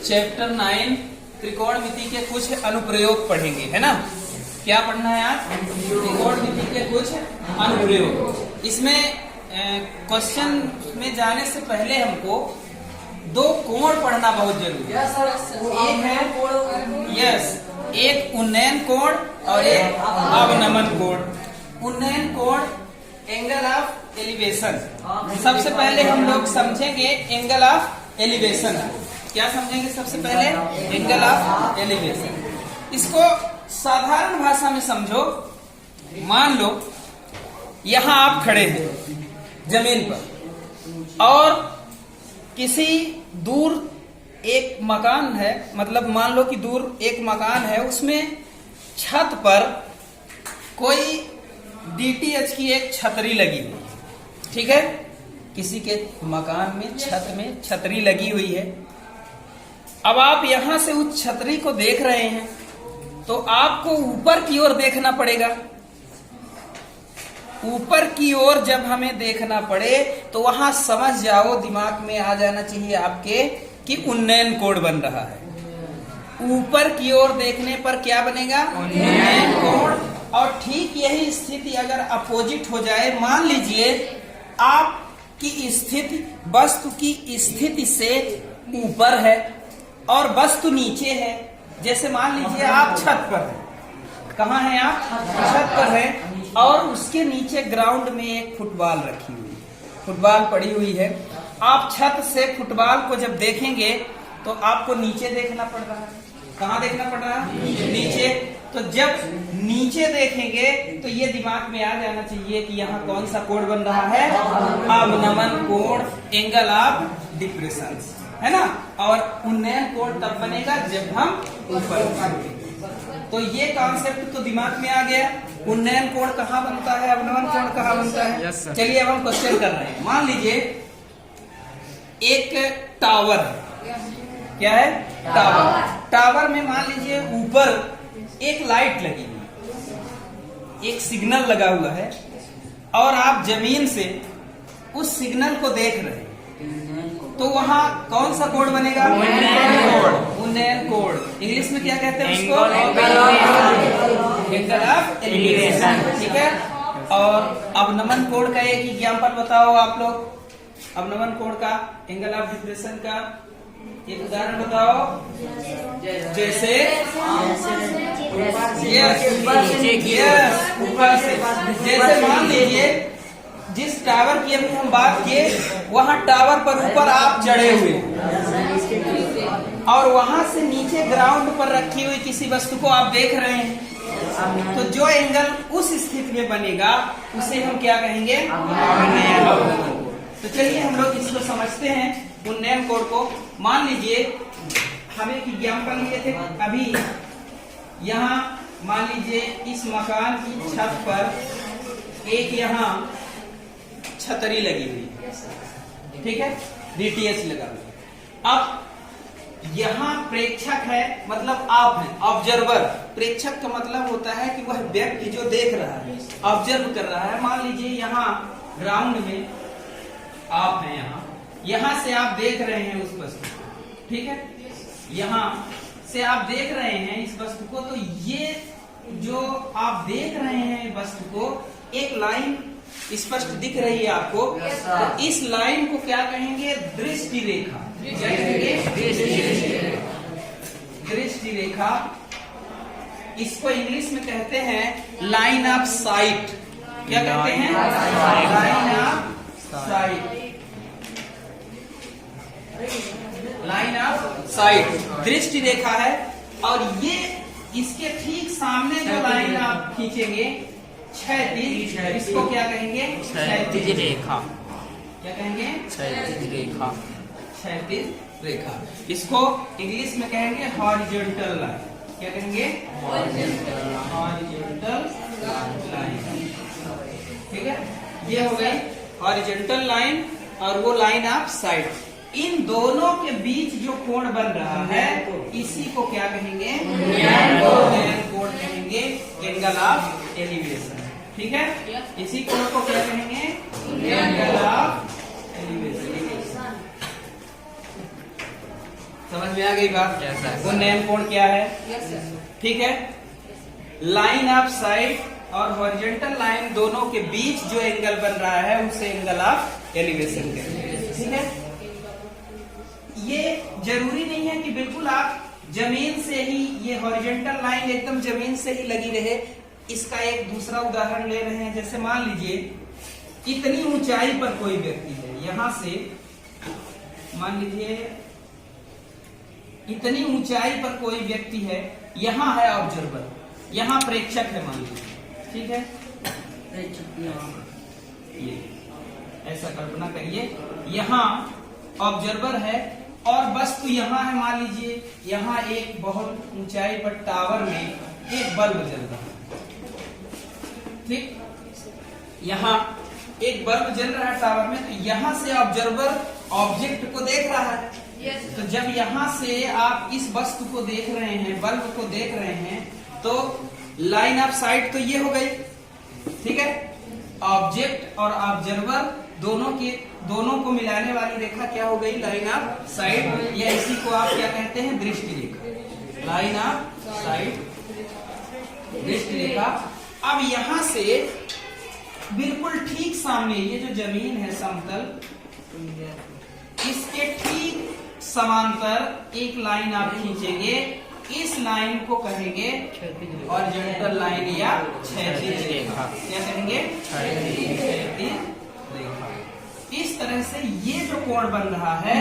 Chapter 9 त्रिकोणमिति के कुछ अनुप्रयोग पढ़ेंगे, है ना। क्या पढ़ना है आज? त्रिकोणमिति के कुछ अनुप्रयोग। इसमें क्वेश्चन में जाने से पहले हमको दो कोण पढ़ना बहुत जरूरी है। एक है एक उन्नयन कोण और एक अवनमन कोण। उन्नयन कोण एंगल ऑफ एलिवेशन। सबसे पहले हम लोग समझेंगे एंगल ऑफ एलिवेशन। क्या समझेंगे सबसे पहले? Angle of elevation. इसको साधारण भाषा में समझो। मान लो यहां आप खड़े हैं जमीन पर और किसी दूर एक मकान है, मतलब मान लो कि दूर एक मकान है, उसमें छत पर कोई डीटीएच की एक छतरी लगी हुई है। ठीक है, किसी के मकान में छत में छतरी लगी हुई है। अब आप यहां से उस छतरी को देख रहे हैं तो आपको ऊपर की ओर देखना पड़ेगा। ऊपर की ओर जब हमें देखना पड़े तो वहां समझ जाओ, दिमाग में आ जाना चाहिए आपके कि उन्नयन कोण बन रहा है। ऊपर की ओर देखने पर क्या बनेगा? उन्नयन कोण। और ठीक यही स्थिति अगर अपोजिट हो जाए, मान लीजिए आपकी स्थिति वस्तु की स्थिति से ऊपर है और वस्तु नीचे है। जैसे मान लीजिए आप छत पर हैं। कहाँ हैं आप? छत पर हैं और उसके नीचे ग्राउंड में एक फुटबॉल रखी हुई है, फुटबॉल पड़ी हुई है। आप छत से फुटबॉल को जब देखेंगे तो आपको नीचे देखना पड़ रहा है। कहाँ देखना पड़ रहा है? नीचे। तो जब नीचे देखेंगे तो ये दिमाग में आ जाना चाहिए कि यहाँ कौन सा कोण बन रहा है? अवनमन कोण, एंगल ऑफ डिप्रेशन, है ना। और उन्नयन कोण तब बनेगा जब हम ऊपर उठेंगे। तो ये कॉन्सेप्ट तो दिमाग में आ गया। उन्नयन कोण कहाँ बनता है, अवनमन कोण कहाँ बनता है? चलिए अब हम क्वेश्चन कर रहे हैं। मान लीजिए एक टावर है। क्या है? टावर। टावर में मान लीजिए ऊपर एक लाइट लगी हुई, एक सिग्नल लगा हुआ है और आप जमीन से उस सिग्नल को देख रहे हैं। तो वहां कौन सा कोण बनेगा? उन्नयन कोण। इंग्लिश में क्या कहते हैं उसको? Angle of elevation. ठीक है। और अवनमन कोण का एक एग्जांपल बताओ आप लोग। अवनमन कोण का, एंगल ऑफ डिप्रेशन का एक उदाहरण बताओ। जैसे ऊपर से, जैसे मान लीजिए जिस टावर की अभी हम बात किए, वहां टावर पर ऊपर आप चढ़े हुए और वहां से नीचे ग्राउंड पर रखी हुई किसी वस्तु को आप देख रहे हैं। तो जो एंगल उस स्थिति में बनेगा उसे हम क्या कहेंगे? तो चलिए हम लोग इसको समझते हैं, उन्नयन कोण को। मान लीजिए हम एक एग्जाम्पल लिए थे अभी। यहाँ मान लीजिए इस मकान की छत पर एक यहाँ छतरी लगी हुई है। ठीक है, डीटीएच लगा हुआ। अब यहाँ प्रेक्षक है, मतलब आप हैं, ऑब्जर्वर। प्रेक्षक का मतलब होता है कि वह व्यक्ति जो देख रहा है, ऑब्जर्व कर रहा है। मान लीजिए यहाँ ग्राउंड में आप हैं, यहाँ से आप देख रहे हैं उस वस्तु को। ठीक है, यहाँ से आप देख रहे हैं इस वस्तु को। तो ये जो आप देख रहे हैं वस्तु को, एक लाइन स्पष्ट दिख रही है आपको। तो इस लाइन को क्या कहेंगे? दृष्टि रेखा। क्या कहेंगे? दृष्टि रेखा। इसको इंग्लिश में कहते हैं लाइन ऑफ साइट। क्या कहते हैं? Line of site. Line of site दृष्टि रेखा है। और ये इसके ठीक सामने जो लाइन आप खींचेंगे क्षैतिज, इसको क्या कहेंगे? क्षैतिज रेखा। क्या कहेंगे? क्षैतिज रेखा। क्षैतिज रेखा। इसको इंग्लिश में कहेंगे हॉरिजॉन्टल लाइन। क्या कहेंगे? Horizontal line. ठीक है, ये हो गई हॉरिजॉन्टल लाइन और वो लाइन ऑफ साइट। इन दोनों के बीच जो कोण बन रहा है इसी को क्या कहेंगे? उन्नयन कोण कहेंगे, एंगल ऑफ एलिवेशन। ठीक है, इसी कोण को क्या कहेंगे? Angle of elevation. समझ में आ गई बात? उन्नयन कोण क्या है? ठीक है, लाइन ऑफ साइट और हॉरिजॉन्टल लाइन दोनों के बीच जो एंगल बन रहा है उसे एंगल ऑफ एलिवेशन कहते हैं। ठीक है, ये जरूरी नहीं है कि बिल्कुल आप जमीन से ही ये हॉरिजॉन्टल लाइन एकदम जमीन से ही लगी रहे। इसका एक दूसरा उदाहरण ले रहे हैं। जैसे मान लीजिए इतनी ऊंचाई पर कोई व्यक्ति है, यहां से मान लीजिए इतनी ऊंचाई पर कोई व्यक्ति है, यहां है ऑब्जर्वर, यहां प्रेक्षक है मान लीजिए। ठीक है, ये ऐसा कल्पना करिए, यहां ऑब्जर्वर है और वस्तु यहां है। मान लीजिए यहां एक बहुत ऊंचाई पर टावर में एक बल्ब जल रहा है। ठीक, यहां एक बल्ब जल रहा है टावर में, तो यहां से ऑब्जर्वर ऑब्जेक्ट को देख रहा है। तो जब यहां से आप इस वस्तु को देख रहे हैं, बल्ब को देख रहे हैं, तो लाइन ऑफ साइट तो ये हो गई। ठीक है, ऑब्जेक्ट और ऑब्जर्वर दोनों को मिलाने वाली रेखा क्या हो गई? लाइन ऑफ साइट, या इसी को आप क्या कहते हैं? दृष्टि रेखा। लाइन ऑफ साइट, दृष्टि रेखा। अब यहां से बिल्कुल ठीक सामने ये जो जमीन है समतल, इसके ठीक समांतर एक लाइन आप खींचेंगे। इस लाइन को कहेंगे हॉरिजॉन्टल लाइन या क्षैतिज रेखा। क्या कहेंगे? क्षैतिज रेखा। इस तरह से ये जो कोण बन रहा है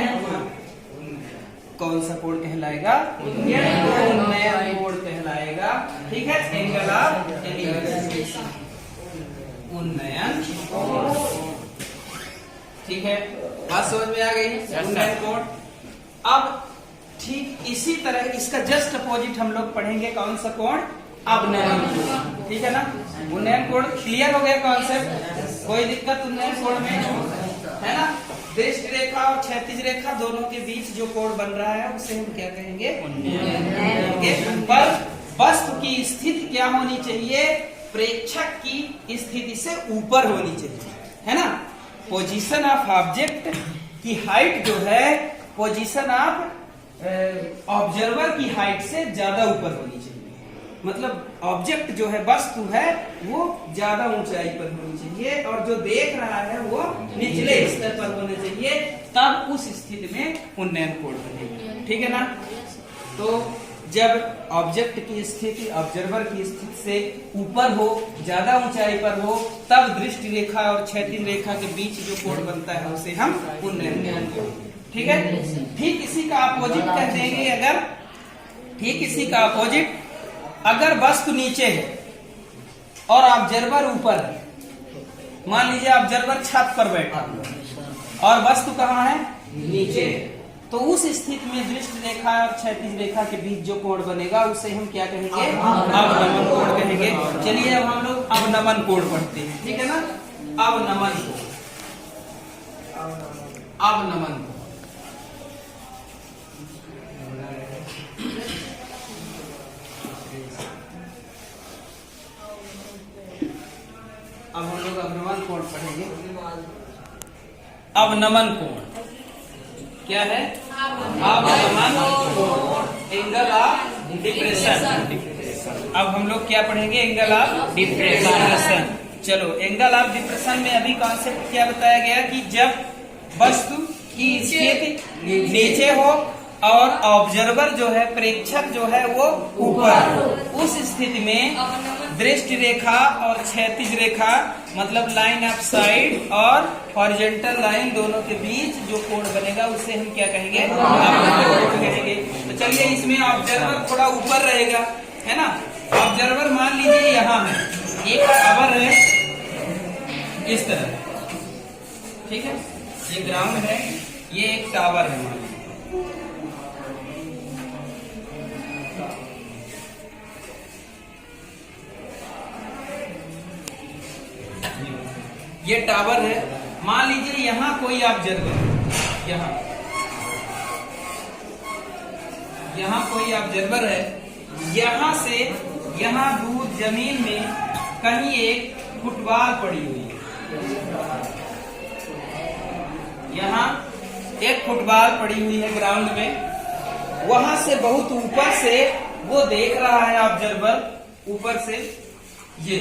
कौन सा कोण कहलाएगा? उन्नयन कोण कहलाएगा। ठीक है, एंगल ऑफ एलिवेशन, उन्नयन कोण। ठीक है, बात समझ में आ गई? उन्नयन कोण। अब ठीक इसी तरह इसका जस्ट अपोजिट हम लोग पढ़ेंगे कौन सा कोण? अवनयन कोण। ठीक है ना, उन्नयन कोण। क्लियर हो गया कॉन्सेप्ट? कोई दिक्कत उन्नयन कोण में है ना? दृष्टि रेखा और क्षैतिज रेखा दोनों के बीच जो कोण बन रहा है उसे हम क्या कहेंगे? उन्नयन। पर वस्तु की स्थिति क्या होनी चाहिए? प्रेक्षक की स्थिति से ऊपर होनी चाहिए, है ना? पोजीशन ऑफ ऑब्जेक्ट की हाइट जो है पोजीशन ऑफ ऑब्जर्वर की हाइट से ज्यादा ऊपर होनी चाहिए। मतलब ऑब्जेक्ट जो है, वस्तु है, वो ज्यादा ऊंचाई पर होनी चाहिए और जो देख रहा है वो निचले स्तर पर होने चाहिए, तब उस स्थिति में उन्नयन कोण बनेगा। ठीक है ना? तो जब ऑब्जेक्ट की स्थिति ऑब्जर्वर की स्थिति से ऊपर हो, ज्यादा ऊंचाई पर हो, तब दृष्टि रेखा और क्षैतिज रेखा के बीच जो कोण बनता है उसे हम उन्नयन कोण। ठीक है, ठीक इसी का अपोजिट कह देंगे। अगर ठीक इसी का अपोजिट, अगर वस्तु नीचे है और ऑब्जर्वर ऊपर है, मान लीजिए ऑब्जर्वर छत पर बैठा और वस्तु कहाँ है? नीचे। तो उस स्थिति में दृष्टि रेखा और क्षैतिज रेखा के बीच जो कोण बनेगा उसे हम क्या कहेंगे? अवनमन कोण कहेंगे। चलिए अब हम लोग अवनमन कोण पढ़ते हैं। ठीक है ना? अवनमन कोण, अवनमन कोण। अब हम लोग अवनमन कोण पढ़ेंगे। अवनमन कोण क्या है? अवनमन कोण, एंगल ऑफ डिप्रेशन। अब हम लोग क्या पढ़ेंगे? Angle of depression. चलो, एंगल ऑफ डिप्रेशन में अभी कॉन्सेप्ट क्या बताया गया कि जब वस्तु की स्थिति नीचे हो और ऑब्जर्वर जो है, प्रेक्षक जो है, वो ऊपर, उस स्थिति में दृष्टि रेखा और क्षैतिज रेखा मतलब लाइन ऑफ साइड और हॉरिजॉन्टल लाइन दोनों के बीच जो कोण बनेगा उसे हम क्या कहेंगे? कहेंगे। तो चलिए, इसमें ऑब्जर्वर थोड़ा ऊपर रहेगा, है ना? ऑब्जर्वर मान लीजिए यहाँ है, एक टावर है इस तरह। ठीक है, ये ग्राउंड है, ये एक टावर है मान लीजिए। ये टावर है, मान लीजिए यहाँ कोई ऑब्जर्वर है, यहाँ कोई ऑब्जर्वर है। यहाँ से यहाँ दूर जमीन में कहीं एक फुटबॉल पड़ी हुई है, यहाँ एक फुटबॉल पड़ी हुई है ग्राउंड में। वहां से बहुत ऊपर से वो देख रहा है ऑब्जर्वर, ऊपर से ये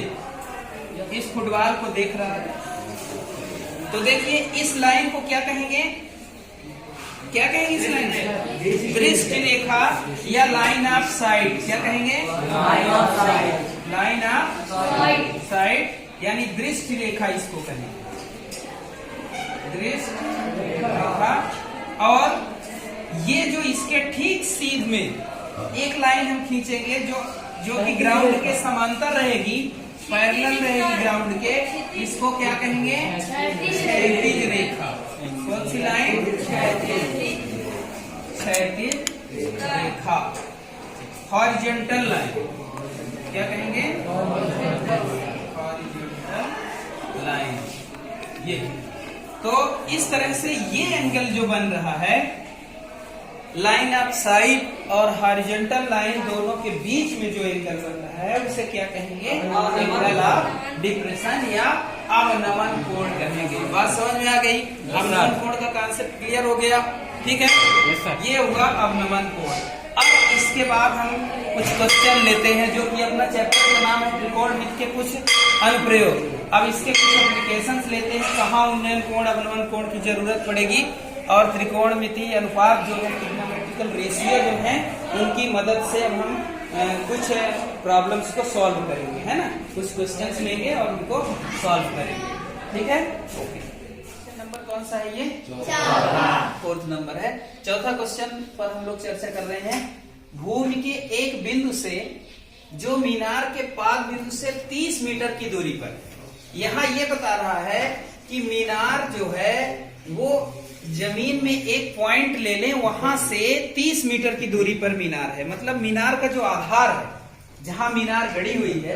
इस फुटबॉल को देख रहा है। तो देखिए इस लाइन को क्या कहेंगे, क्या कहेंगे इस लाइन को? दृष्टि रेखा या लाइन ऑफ साइट। क्या कहेंगे? Line of site. Line of site यानी दृष्टि रेखा इसको कहेंगे, दृष्टि रेखा। और ये जो इसके ठीक सीध में एक लाइन हम खींचेंगे जो कि ग्राउंड के समांतर रहेगी, पैरेलल रहेगी ग्राउंड के, इसको क्या कहेंगे? क्षैतिज रेखा। कौन सी लाइन? क्षैतिज रेखा, हॉरिजॉन्टल लाइन। क्या कहेंगे? Horizontal line. ये तो इस तरह से ये एंगल जो बन रहा है, लाइन ऑफ साइट और हॉरिजॉन्टल लाइन दोनों के बीच में जो एंगल बन रहा है उसे क्या कहेंगे? एंगल ऑफ डिप्रेशन या अवनमन कोण कहेंगे। बात समझ में आ गई? अवनमन कोण का कॉन्सेप्ट क्लियर हो गया, ठीक है? ये हुआ अवनमन कोण। अब इसके बाद हम कुछ क्वेश्चन लेते हैं जो कि अपना चैप्टर का नाम है त्रिकोणमिति के कुछ अनुप्रयोग। अब इसके कुछ एप्लीकेशंस लेते हैं, कहाँ उन्नयन कोण अवनमन कोण की जरूरत पड़ेगी और त्रिकोणमिति अनुपात जो है, ट्रिग्नोमेट्रिकल रेशियो जो है, उनकी मदद से अब हम कुछ प्रॉब्लम्स को सॉल्व करेंगे, है ना? कुछ क्वेश्चंस लेंगे और उनको सॉल्व करेंगे, ठीक है? ओके। नंबर कौन सा है ये? फोर्थ नंबर है। चौथा क्वेश्चन पर हम लोग चर्चा कर रहे हैं। भूमि के एक बिंदु से जो मीनार के पाद बिंदु से 30 मीटर की दूरी पर, यहाँ ये बता रहा है कि मीनार जो है वो जमीन में एक पॉइंट ले लें, वहां से 30 मीटर की दूरी पर मीनार है। मतलब मीनार का जो आधार है, जहां मीनार गड़ी हुई है,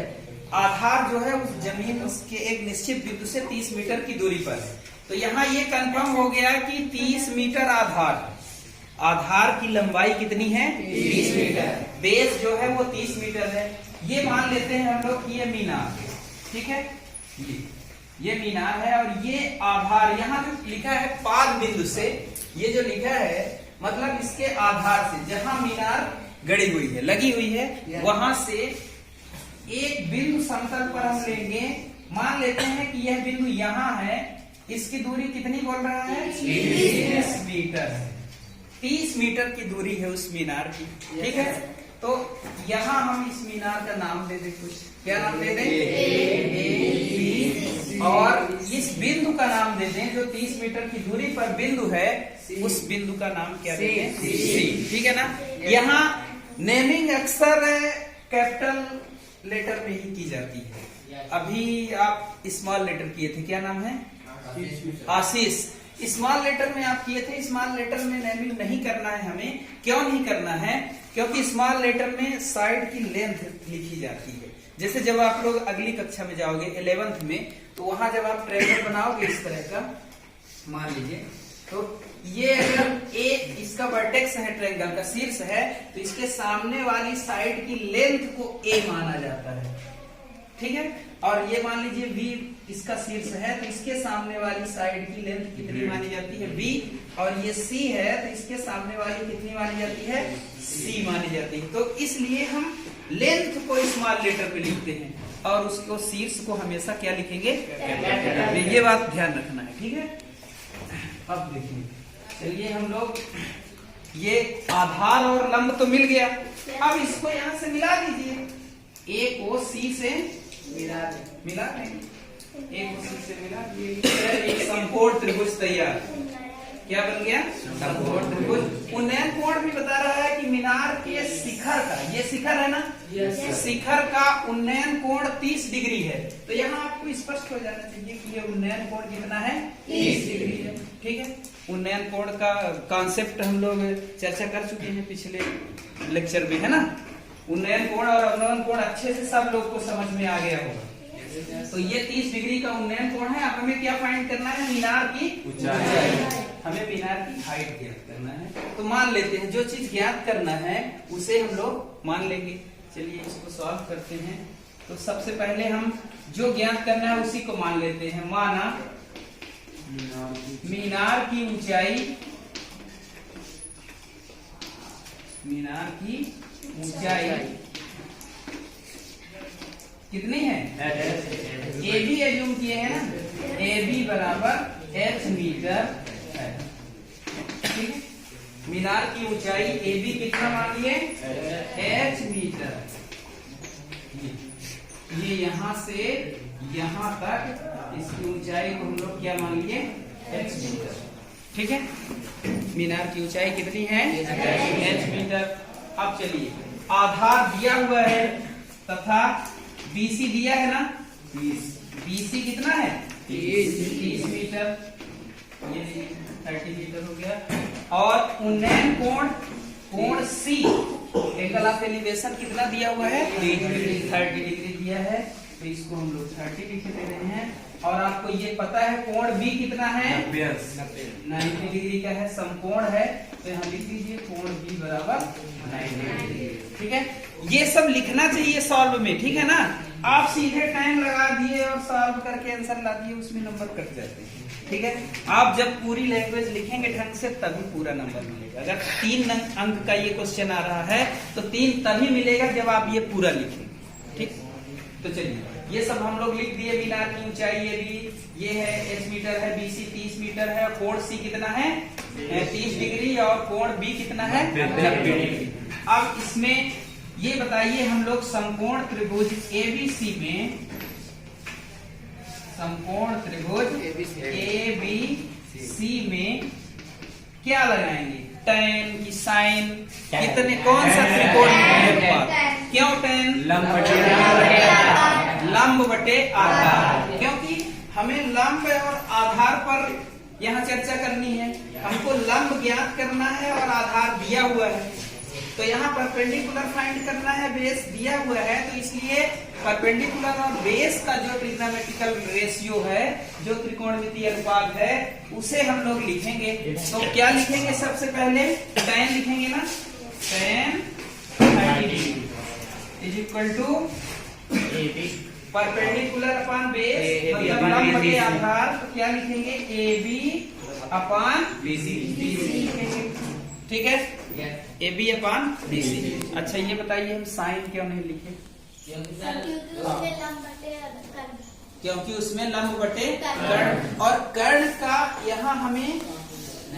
आधार जो है उस जमीन उसके एक निश्चित बिंदु से 30 मीटर की दूरी पर है। तो यहाँ ये कंफर्म हो गया कि 30 मीटर आधार की लंबाई कितनी है? 30 मीटर। बेस जो है वो 30 मीटर है। ये मान लेते हैं हम लोग कि ये मीनार, ठीक है? ये मीनार है और ये आधार, यहाँ जो लिखा है पाद बिंदु से, ये जो लिखा है मतलब इसके आधार से, जहां मीनार गड़ी हुई है, लगी हुई है, वहां से एक बिंदु समतल पर हम लेंगे। मान लेते हैं कि यह बिंदु यहाँ है, इसकी दूरी कितनी बोल रहा है? 30 मीटर है। 30 मीटर की दूरी है उस मीनार की, ठीक है? तो यहाँ हम इस मीनार का नाम दे दें, कुछ क्या नाम दे दें? और इस बिंदु का नाम दे दें जो 30 मीटर की दूरी पर बिंदु है, उस बिंदु का नाम क्या दें? सी, ठीक है ना? यहाँ नेमिंग अक्सर कैपिटल लेटर में ही की जाती है। अभी आप स्मॉल लेटर किए थे, क्या नाम है? आशीष। स्मॉल लेटर में आप किए थे। स्मॉल लेटर में नेमिंग नहीं करना है हमें। क्यों नहीं करना है? क्योंकि स्मॉल लेटर में साइड की लेंथ लिखी जाती है। जैसे जब आप लोग अगली कक्षा में जाओगे 11th में, तो वहां जब आप ट्रायंगल बनाओगे इस तरह का, मान लीजिए, तो ये अगर ए इसका वर्टेक्स है, ट्रायंगल का शीर्ष है, तो इसके सामने वाली साइड की लेंथ को ए माना जाता है, ठीक है? और ये मान लीजिए बी इसका शीर्ष है, तो इसके सामने वाली साइड की लेंथ कितनी मानी जाती है? बी। और ये सी है, तो इसके सामने वाली कितनी मानी जाती है? सी मानी जाती है। तो इसलिए हम लेंथ को स्मॉल लेटर पे लिखते हैं और उसको शीर्ष को हमेशा क्या लिखेंगे? ये बात ध्यान रखना है, ठीक है? अब देखिए, चलिए हम लोग, ये आधार और लंब तो मिल गया। अब इसको यहाँ से मिला दीजिए, ए को सी से मिला देंगे, ए को सी से मिला दिए, एक समकोण त्रिभुज तैयार। क्या बन गया? समकोण त्रिभुज। उन्नयन कोण भी बता रहा है कि मीनार के शिखर का, ये शिखर है ना, शिखर का उन्नयन कोण 30 डिग्री है। तो यहाँ आपको स्पष्ट हो जाना चाहिए कि ये उन्नयन कोण कितना है? 30 डिग्री है, ठीक है? उन्नयन कोण का कॉन्सेप्ट हम लोग चर्चा कर चुके हैं पिछले लेक्चर में, है ना? उन्नयन कोण और अवनमन कोण अच्छे से सब लोग को समझ में आ गया होगा। तो ये 30 डिग्री का उन्नयन कोण है। अब हमें क्या फाइंड करना है? मीनार की ऊंचाई। हमें मीनार की हाइट ज्ञात करना है। तो मान लेते हैं जो चीज ज्ञात करना है उसे हम लोग मान लेंगे। चलिए इसको सॉल्व करते हैं। तो सबसे पहले हम जो ज्ञात करना है उसी को मान लेते हैं। माना मीनार की ऊंचाई मीनार की ऊंचाई कितनी है? ए बी एज्यूम किए हैं ना, ए बी बराबर h मीटर है। ठीक है, मीनार की ऊंचाई ए बी कितना मान लिए? h metre. ये यहां से यहां तक इसकी ऊंचाई को हम लोग क्या मान लिए? h metre. ठीक है, मीनार की ऊंचाई कितनी है? h metre. अब चलिए, आधार दिया हुआ है तथा BC दिया है ना, BC कितना है? 30 मीटर, ये 30 मीटर हो गया। और उन्नयन कोण C, एंगल ऑफ एलिवेशन कितना दिया हुआ है? 30 डिग्री दिया है, तो इसको हम लोग 30 लिख दे रहे हैं। और आपको ये पता है कोण B कितना है? 90 डिग्री का है, समकोण है, तो यहाँ लिख दीजिए कोण B बराबर 90 डिग्री। ठीक है, ये सब लिखना चाहिए सॉल्व में। ठीक है ना, आप सीधे टाइम लगा दिए और सॉल्व करके आंसर ला दिए, उसमें नंबर कट जाते हैं। ठीक है, आप जब पूरी लैंग्वेज लिखेंगे ढंग से तभी पूरा नंबर मिलेगा। अगर 3 अंक का ये क्वेश्चन आ रहा है तो 3 तभी मिलेगा जब आप ये पूरा लिखेंगे। ठीक, तो चलिए, ये सब हम लोग लिख दिए। मीनार की ऊंचाई ये भी, ये है h मीटर है, BC 30 मीटर है, कोण C कितना है? 30 डिग्री, और कोण B कितना है? 90 डिग्री। अब इसमें ये बताइए, हम लोग समकोण त्रिभुज ABC में, समकोण त्रिभुज ABC में क्या लगाएंगे? tan की साइन कितने, कौन सा त्रिकोण है? क्यों tan? लंब बटे आधार, क्योंकि हमें लंब और आधार पर यहाँ चर्चा करनी है। हमको लंब ज्ञात करना है और आधार दिया हुआ है, तो यहाँ परपेंडिकुलर फाइंड करना है, बेस दिया हुआ है, तो इसलिए परपेंडिकुलर और बेस का जो ट्रिग्नोमेट्रिकल रेशियो है, जो त्रिकोणमितीय अनुपात है, उसे हम लोग लिखेंगे। तो क्या लिखेंगे? सबसे पहले tan लिखेंगे ना, tan 30 is equal to perpendicular upon base, मतलब लंब बटे आधार, तो क्या लिखेंगे? AB अपॉन BC लिखेंगे। ठीक है, AB अपॉन BC। अच्छा, ये बताइए हम साइन क्यों नहीं लिखे? क्योंकि उसमें लंब बटे कर्ण, और कर्ण का यहाँ हमें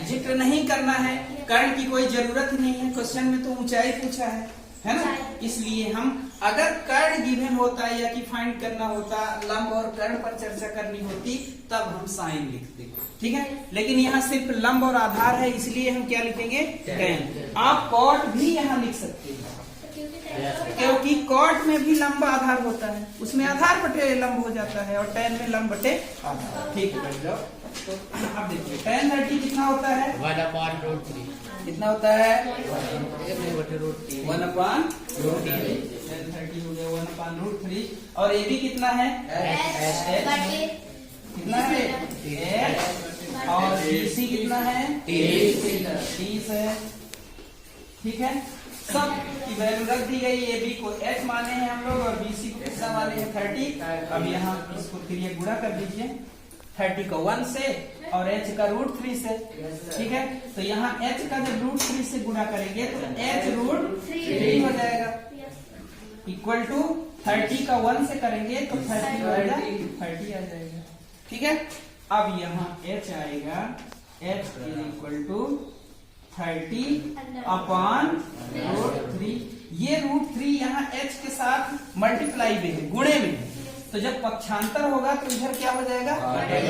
जिक्र नहीं करना है, कर्ण की कोई जरूरत ही नहीं है, क्वेश्चन में तो ऊंचाई पूछा है ना, इसलिए हम अगर कर्ण गिवन होता या कि फाइंड करना होता, लंब और कर्ण पर चर्चा करनी होती, तब हम साइन लिखते। ठीक है, लेकिन यहाँ सिर्फ लंब और आधार है, इसलिए हम क्या लिखेंगे? tan। आप कॉट भी यहाँ लिख सकते हैं, क्योंकि कॉट में भी लंब आधार होता है, उसमें आधार बटे लंब हो जाता है, और tan में लंब बटे आधार। ठीक है, बैठ जाओ। तो अब देखिए tan 30 कितना होता है? 1/√3। कितना होता है? 1/√3। 1/√3। tan 30 हो गया 1/√3। और AB कितना है? कितना है? h। और BC कितना है? 30 है। ठीक है, सब की वैल्यू रख दी गई। AB को h माने हैं हम लोग, और BC को कितना माने हैं? 30। अब यहाँ इसको फिर गुणा कर दीजिए, 30 को 1 से और h का √3 से। ठीक है, तो यहाँ h का जब √3 से गुणा करेंगे तो h √3 हो जाएगा, इक्वल टू 30 का 1 से करेंगे तो 30 आ जाएगा। ठीक है, अब यहाँ h आएगा, h is equal to 30 upon √3। ये √3 यहाँ h के साथ मल्टीप्लाई में है, गुणे में है, तो जब पक्षांतर होगा तो इधर क्या हो जाएगा?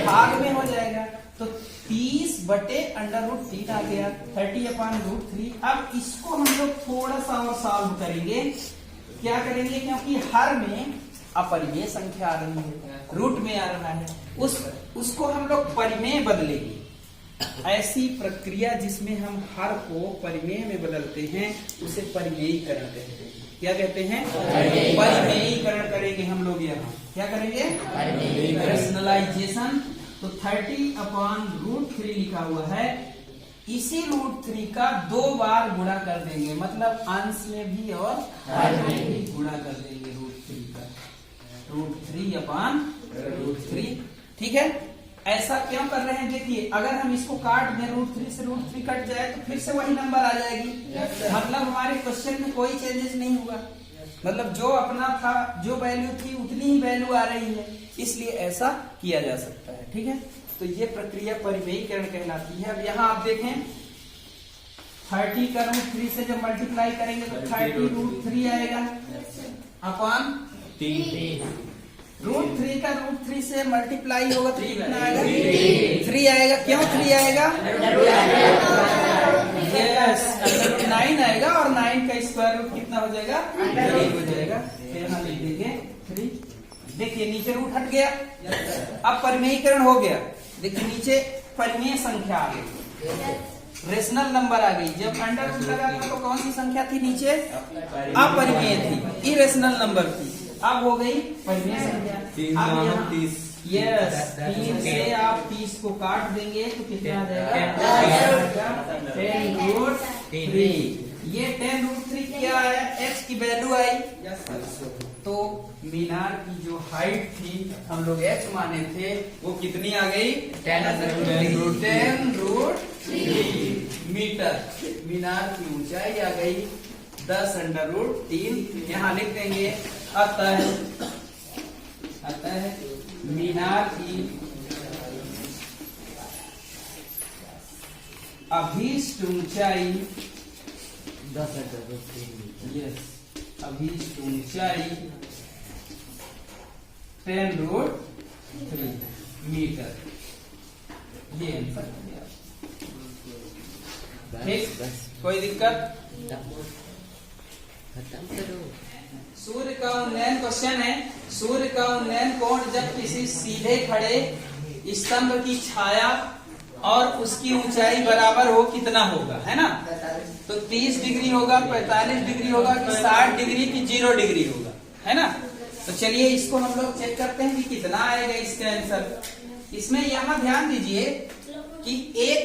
भाग में हो जाएगा। तो 30 बटे √3 आ गया, 30 अपॉन √3। अब इसको हम लोग थोड़ा सा और सॉल्व करेंगे। क्या करेंगे? क्योंकि हर में अपरिमेय संख्या आ रही है, रूट में आ रहा है, उसको हम लोग परिमेय बदलेंगे। ऐसी प्रक्रिया जिसमें हम हर को परिमेय में बदलते हैं उसे परिमेयीकरण कहते हैं। क्या कहते हैं? परिमेयीकरण करेंगे हम लोग। यहाँ क्या करेंगे? रैशनलाइजेशन। तो 30 अपॉन √3 लिखा हुआ है, इसी √3 का 2 बार गुणा कर देंगे, मतलब अंश में भी और हर में भी गुणा कर देंगे √3 का, √3 अपॉन √3। ठीक है, ऐसा क्यों कर रहे हैं? देखिए अगर हम इसको काट दें √3 से √3 कट जाए तो फिर से वही नंबर आ जाएगी। मतलब हमारे क्वेश्चन में कोई चेंजेस नहीं हुआ, मतलब जो अपना था, जो वैल्यू थी उतनी ही वैल्यू आ रही है, इसलिए ऐसा किया जा सकता है। ठीक है, तो ये प्रक्रिया परिमेयीकरण कहलाती है। अब यहाँ आप देखें 30 का √3 से जब मल्टीप्लाई करेंगे तो 30 √3 आएगा अपॉन √3 का √3 से मल्टीप्लाई होगा तो कितना आएगा? 3 आएगा। क्यों 3 आएगा? यस, 9 आएगा और 9 का स्क्वायर रूट कितना हो जाएगा? 3 हो जाएगा। फिर यहाँ लिख देंगे 3। देखिए नीचे रूट हट गया, अब परिमेयीकरण हो गया। देखिए नीचे परिमेय संख्या आ गई, रेशनल नंबर आ गई। जब अंडर रूट लगा था तो कौन सी संख्या थी नीचे? अपरिमेय थी, इरेशनल नंबर थी। अब हो गई परिमेय संख्या। 30। यस, 3 से आप 30 को काट देंगे तो कितना आ जाएगा? 10√3। ये 10√3 क्या है? x की वैल्यू आई। तो मीनार की जो हाइट थी हम लोग h माने थे वो कितनी आ गई? 10√3 मीटर। मीनार की ऊंचाई आ गई 10√3। यहाँ लिख देंगे अतः मीनार की अभीष्ट ऊंचाई 10√3। यस, अभीष्ट ऊंचाई 10√3 मीटर। ये आंसर है। ठीक, कोई दिक्कत? खत्म करो। सूर्य का उन्नयन क्वेश्चन है। सूर्य का उन्नयन कोण जब किसी सीधे खड़े स्तंभ की छाया और उसकी ऊंचाई बराबर हो कितना होगा, है ना? तो 30 डिग्री होगा, 45 डिग्री होगा कि 60 डिग्री की 0 डिग्री होगा, है ना? तो चलिए इसको हम लोग चेक करते हैं कि कितना आएगा इसका आंसर। इसमें यहाँ ध्यान दीजिए कि एक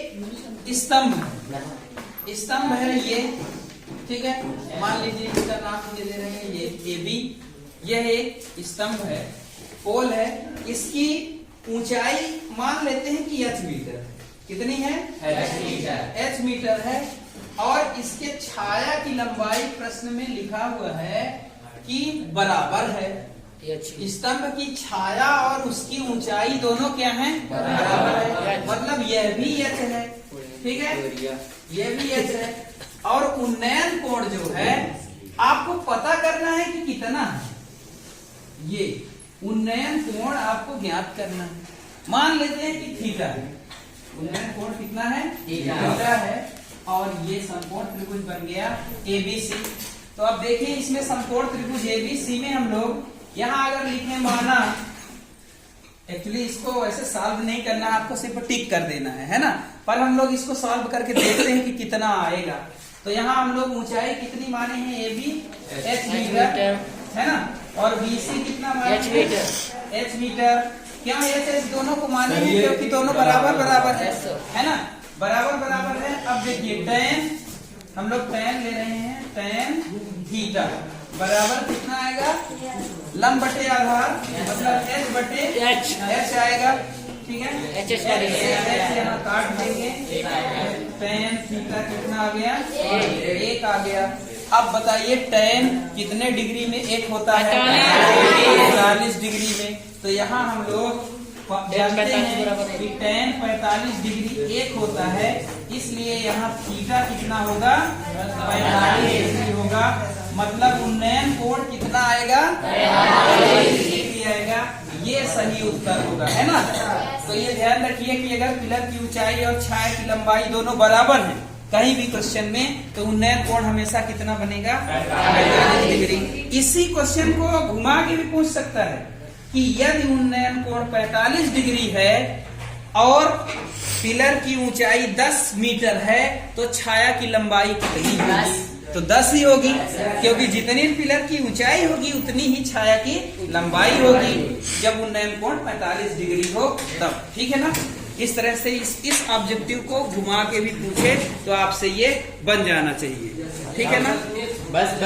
स्तंभ है ये, ठीक है, मान लीजिए इसका नाम ये दे रहे हैं, ये AB, यह एक स्तंभ है, पोल है, इसकी ऊंचाई मान लेते हैं कि h मीटर है। कितनी है? h मीटर है। और इसके छाया की लंबाई प्रश्न में लिखा हुआ है कि बराबर है। स्तंभ की छाया और उसकी ऊंचाई दोनों क्या है? बराबर है। मतलब यह भी h है, ठीक है, यह भी h है। और उन्नयन कोण जो है आपको पता करना है कि कितना है। ये उन्नयन कोण आपको ज्ञात करना है। मान लेते हैं कि थीटा है, उन्नयन कोण कितना है? थीटा है। और ये समकोण त्रिभुज बन गया ABC। तो अब देखिए इसमें समकोण त्रिभुज ABC में हम लोग यहाँ अगर लिखें माना, एक्चुअली इसको वैसे सॉल्व नहीं करना, आपको सिर्फ टिक कर देना है ना? पर हम लोग इसको सॉल्व करके देखते हैं कि कितना आएगा। तो यहाँ हम लोग ऊंचाई कितनी माने हैं? AB h मीटर, है ना? और BC कितना माने? h metre. क्या h दोनों को माने हैं क्योंकि दोनों बराबर है ना? बराबर है। अब देखिए tan, हम लोग tan ले रहे हैं, tan थीटा बराबर कितना आएगा? लंब बटे आधार, मतलब h आएगा, ठीक है। h यहाँ काट देंगे, tan थीटा कितना आ गया? 1 आ गया। अब बताइए tan कितने डिग्री में 1 होता है? 45 डिग्री में। तो यहाँ हम लोग जानते हैं कि tan 45 डिग्री 1 होता है, इसलिए यहाँ थीटा कितना होगा? 45 डिग्री होगा। मतलब उन्नयन कोण कितना आएगा? 45 डिग्री आएगा। ये सही उत्तर होगा, है ना? तो ये ध्यान रखिए कि अगर पिलर की ऊंचाई और छाया की लंबाई दोनों बराबर है कहीं भी क्वेश्चन में, तो उन्नयन कोण हमेशा कितना बनेगा? 45 डिग्री। इसी क्वेश्चन को घुमा के भी पूछ सकता है कि यदि उन्नयन कोण 45 डिग्री है और पिलर की ऊंचाई 10 मीटर है तो छाया की लंबाई कितनी होगी? तो 10 ही होगी, क्योंकि जितनी पिलर की ऊंचाई होगी उतनी ही छाया की लंबाई होगी जब उन्नयन कोण 45 डिग्री हो तब, ठीक है ना? इस तरह से इस ऑब्जेक्टिव को घुमा के भी पूछे तो आपसे ये बन जाना चाहिए, ठीक है ना? बस